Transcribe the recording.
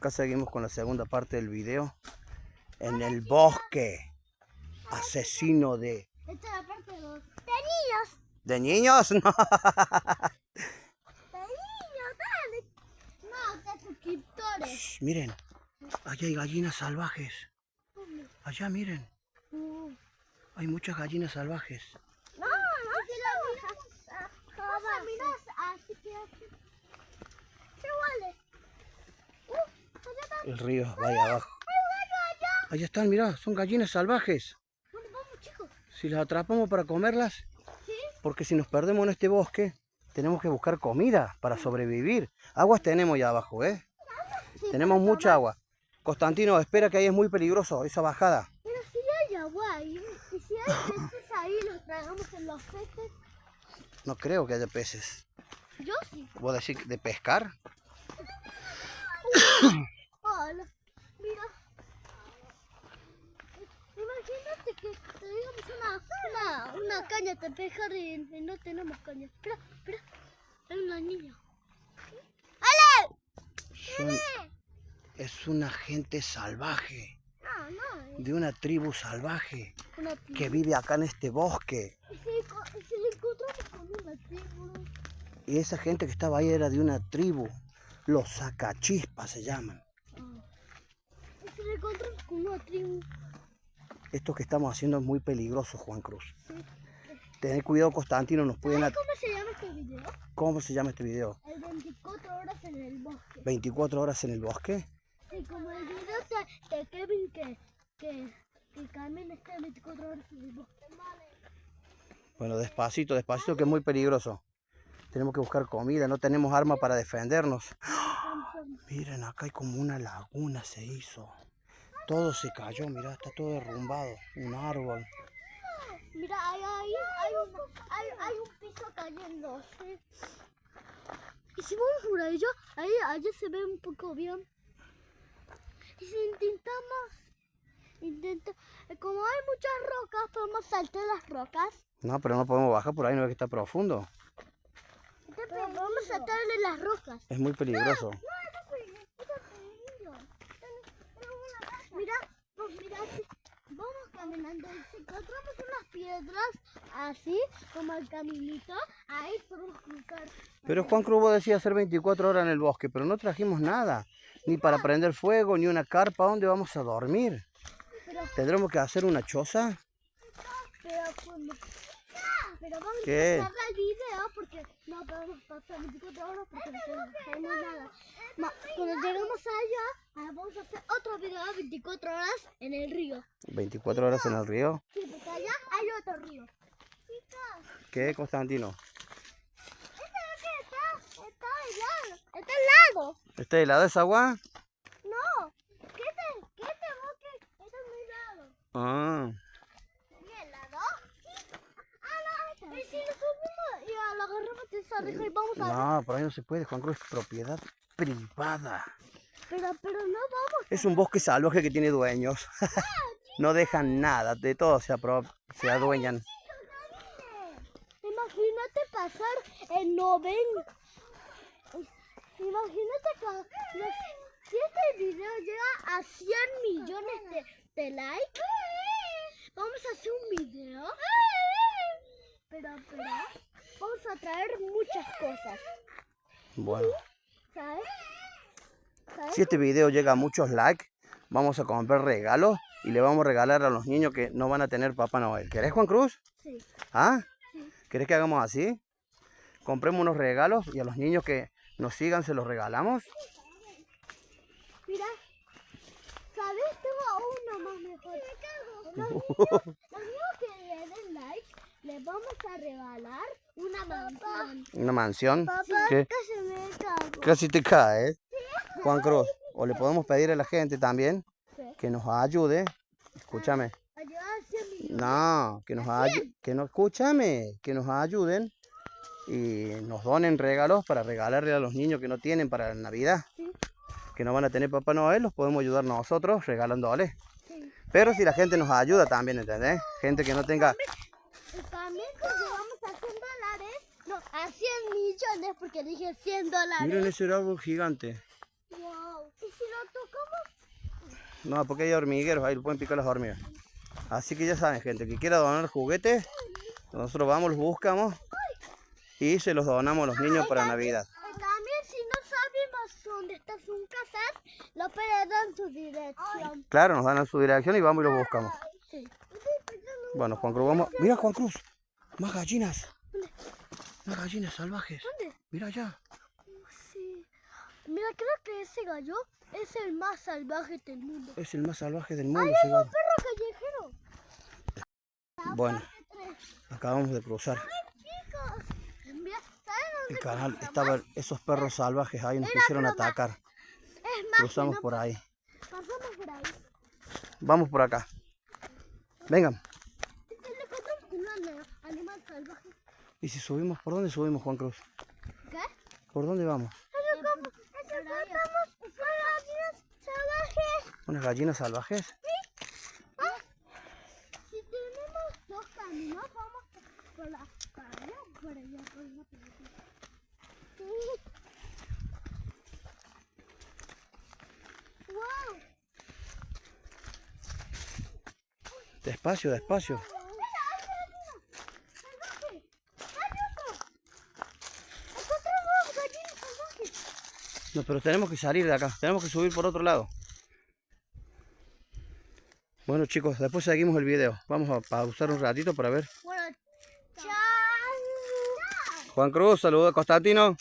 Acá seguimos con la segunda parte del video. En el bosque. Asesino de... Esta es la parte de niños. ¿De niños? No. De niños, dale. No, de suscriptores. Shh, miren. Allá hay gallinas salvajes. Allá miren. Hay muchas gallinas salvajes. No, mira, así que así. ¿Qué vale? Allá está. El río va ahí abajo. Allá están, mirá, son gallinas salvajes. ¿Dónde vamos, chicos? Si las atrapamos para comerlas, ¿Sí? porque si nos perdemos en este bosque, tenemos que buscar comida para sobrevivir. Aguas tenemos allá abajo, ¿eh? Sí, Tenemos para mucha tomar. agua. Constantino, espera que ahí es muy peligroso, esa bajada. Pero si hay agua ahí, y si hay peces ahí, los tragamos en los peces. No creo que haya peces. Yo sí. ¿Vos decís de pescar? Hola, mira. Imagínate que tenemos una caña de pescar y no tenemos caña. Espera, hay una niña. ¡Ale! Es una gente salvaje, No, de una tribu salvaje una que vive acá en este bosque. ¿Y si le encontramos con una tribu? Y esa gente que estaba ahí era de una tribu. Los sacachispas se llaman. ¿Y si le encontramos con una tribu? Esto que estamos haciendo es muy peligroso, Juan Cruz. Sí. Tener cuidado, Constantino, nos pueden... ¿Sabes cómo se llama este video? ¿Cómo se llama este video? El 24 horas en el bosque. 24 horas en el bosque. Sí, como el video de Kevin que Carmen está 24 horas en el bosque. Bueno, despacito, despacito, que es muy peligroso. Tenemos que buscar comida, no tenemos arma para defendernos. Miren, acá hay como una laguna se hizo. Todo se cayó, mirá, está todo derrumbado. Un árbol. Mira, hay un piso cayendo, ¿sí? Y si vamos por allá, allá se ve un poco bien. Y si intentamos, como hay muchas rocas, podemos saltar las rocas. No, pero no podemos bajar por ahí, no es que está profundo. Pero podemos saltarle las rocas. Es muy peligroso. Mira, vamos caminando y si encontramos unas piedras así, como el caminito, ahí podemos cruzar. Pero Juan Cruz, vos decías hacer 24 horas en el bosque, pero no trajimos nada. Ni para prender fuego, ni una carpa. ¿Dónde vamos a dormir? ¿Tendremos que hacer una choza? Pero vamos ¿Qué? a cerrar el video porque no podemos pasar 24 horas porque no tenemos nada. Cuando lleguemos allá, vamos a hacer otro video de 24 horas en el río. 24 horas en el río. Sí, porque allá hay otro río. ¿Qué, Constantino? Está helado. Está helado. ¿Está helada esa agua? No. ¿Qué te bosque? Está muy helado. Ah. ¿Muy helado? Sí. No. ¿Y si lo subimos y lo agarramos de esa reja y vamos a ver? No, por ahí no se puede, Juan Cruz, es propiedad privada. Pero no vamos. Es un bosque salvaje que tiene dueños. No dejan nada, de todo se adueñan. Imagínate pasar el 90. Imagínate que si este video llega a 100 millones de likes, vamos a hacer un video. Pero vamos a traer muchas cosas. Bueno, ¿Sabes? si este video llega a muchos likes, vamos a comprar regalos y le vamos a regalar a los niños que no van a tener Papá Noel. ¿Querés, Juan Cruz? Sí. ¿Ah? Sí. ¿Querés que hagamos así? Compremos unos regalos y a los niños que nos sigan se los regalamos. Mira, ¿sabes? Tengo uno más mejor. Los niños que le den like, les vamos a regalar una mansión. ¿Una mansión? Papá, ¿Qué? casi me cago. Casi te cae, ¿eh? Juan Cruz, o le podemos pedir a la gente también que nos ayude. Escúchame. Ayudar a 100 millones. No, que nos escúchame, que nos ayuden y nos donen regalos para regalarle a los niños que no tienen para la Navidad. Sí. Que no van a tener Papá Noel, los podemos ayudar nosotros regalándoles. Sí. Pero si la gente nos ayuda también, ¿entendés? Gente que no tenga... Y también cuando vamos a 100 dólares, no, a 100 millones, porque dije $100. Miren ese árbol gigante. Wow. Y si lo tocamos. No, porque hay hormigueros, ahí lo pueden picar las hormigas. Así que ya saben, gente, que quiera donar juguetes, nosotros vamos, los buscamos y se los donamos a los niños para Navidad. También si no sabemos dónde está su casa, lo dan su dirección. Claro, nos dan su dirección y vamos y los buscamos. Sí. Bueno, Juan Cruz, vamos. Mira, Juan Cruz, más gallinas. Más gallinas salvajes. ¿Dónde? Mira allá. Sí. Mira, creo que ese gallo es el más salvaje del mundo. Es el más salvaje del mundo ¡Ay, ese hay un gallo. perro callejero! Bueno, acabamos de cruzar Chicos, mira, ¿saben dónde el canal. cruzamos? Estaban esos perros salvajes ahí, nos quisieron atacar. Es más, Cruzamos por ahí. pasamos por ahí. Vamos por acá. Vengan. Y le encontramos un animal salvaje. ¿Y si subimos? ¿Por dónde subimos, Juan Cruz? ¿Qué? ¿Por dónde vamos? Encontramos gallinas salvajes. ¿Unas gallinas salvajes? Si tenemos dos caminos, vamos por la calle o por allá, por la película. Sí. ¡Wow! Despacio, despacio. ¡Mira, hay gallina! ¡Salvaje! ¡Hay otro! ¡Encontramos gallinas salvajes! No, pero tenemos que salir de acá. Tenemos que subir por otro lado. Bueno, chicos, después seguimos el video. Vamos a pausar un ratito para ver. Bueno, chao. Juan Cruz, saluda a Constantino.